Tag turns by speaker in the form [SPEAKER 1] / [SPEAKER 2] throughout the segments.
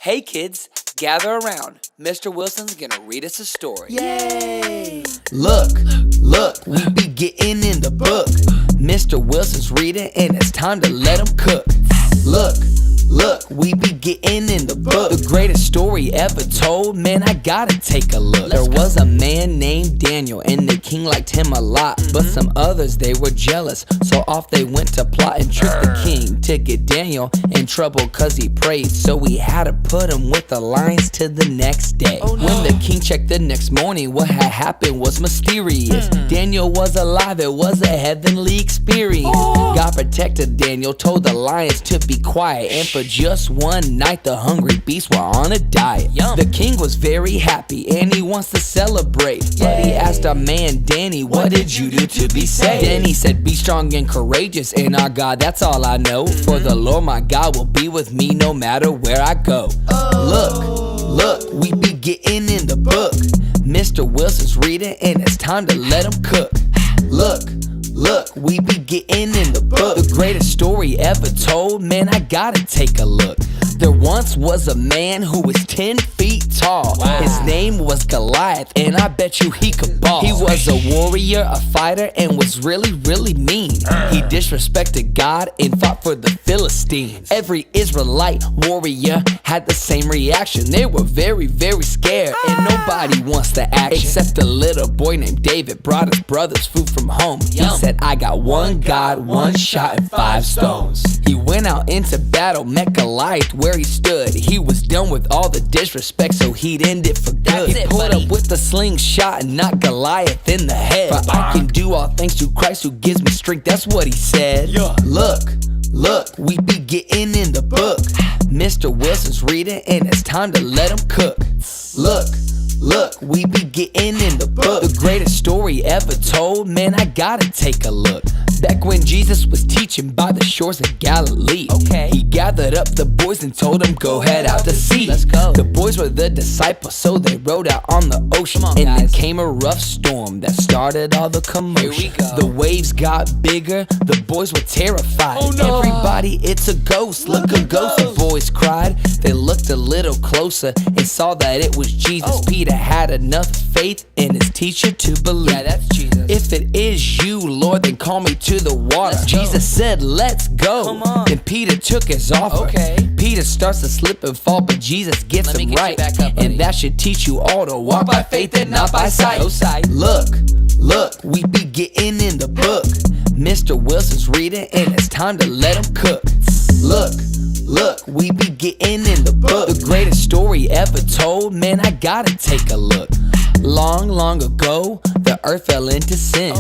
[SPEAKER 1] Hey kids, gather around. Mr. Wilson's gonna read us a story.
[SPEAKER 2] Yay!
[SPEAKER 3] Look, we be getting in the book. Mr. Wilson's reading and it's time to let him cook. Look, we be getting in the book. The greatest story ever told, man, I gotta take a look. There was a man named Daniel and the king liked him a lot. But some others, they were jealous, so off they went to plot and trick the king to get Daniel in trouble cause he prayed. So he had to put him with the lions till the next day. When the king checked the next morning, what had happened was mysterious. Daniel was alive, it was a heavenly experience. God protected Daniel, told the lions to be quiet, and for just one night the hungry beasts were on a diet. The king was very happy and he wants to celebrate, but he asked our man Danny, what did you do to be saved? Danny said, be strong and courageous in our God, that's all I know. For the Lord my God will be with me no matter where I go. Look, we be getting in the book. Mr. Wilson's reading and it's time to let him cook. Look, we be getting in the book. The greatest story ever told, man, I gotta take a look. There once was a man who was 10 feet tall. His name was Goliath, and I bet you he could ball. He was a warrior, a fighter, and was really, really mean. He disrespected God and fought for the Philistines. Every Israelite warrior had the same reaction. They were very, very scared, and nobody wants the action. Except a little boy named David brought his brothers food from home. He said, I got one God, one shot, and 5 stones. He went out into battle, met Goliath where he stood. He was done with all the disrespect, so he'd end it for good. He pulled up with the slingshot and knocked Goliath in the head. For I can do all things through Christ who gives me strength, that's what he said. Look, we be getting in the book. Mr. Wilson's reading and it's time to let him cook. Look, we be getting in the book. The greatest story ever told, man, I gotta take a look. Back when Jesus was teaching by the shores of Galilee, he gathered up the boys and told them, go head out to sea. Let's go. The boys were the disciples, so they rowed out on the ocean. And then came a rough storm that started all the commotion. The waves got bigger, the boys were terrified. Everybody, it's a ghost, look a ghost, the boys cried. They looked a little closer and saw that it was Jesus. Peter had enough faith in his teacher to believe. Yeah, that's Jesus. If it is you, Lord, then call me to the water. Jesus said, let's go. Then Peter took his offer. Peter starts to slip and fall, but Jesus gets him right. And that should teach you all to walk by faith and not by sight. Look, we be getting in the book. Mr. Wilson's reading and it's time to let him cook. Look, we be getting in the book. The greatest story ever told, man, I gotta take a look. Long ago, the earth fell into sin.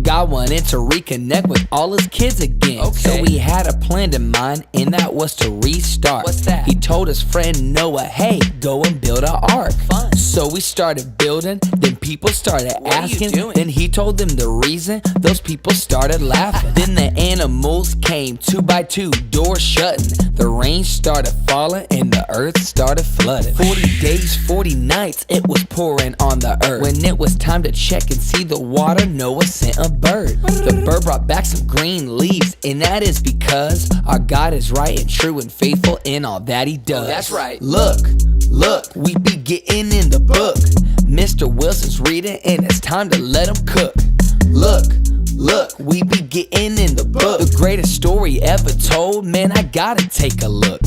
[SPEAKER 3] God wanted to reconnect with all his kids again. So he had a plan in mind, and that was to restart. What's that? He told his friend Noah, hey, go and build an ark. So we started building, then people started asking. Then he told them the reason, those people started laughing. Then the animals came 2 by 2, doors shutting. The rain started falling and the earth started flooding. 40 days, 40 nights, it was pouring on the earth. When it was time to check and see the water, Noah sent a bird. The bird brought back some green leaves, and that is because our God is right and true and faithful in all that he does. That's right. Look, we be getting in the book. Mr. Wilson's reading and it's time to let him cook. Look, we be getting in the book. The greatest story ever told, man, I gotta take a look.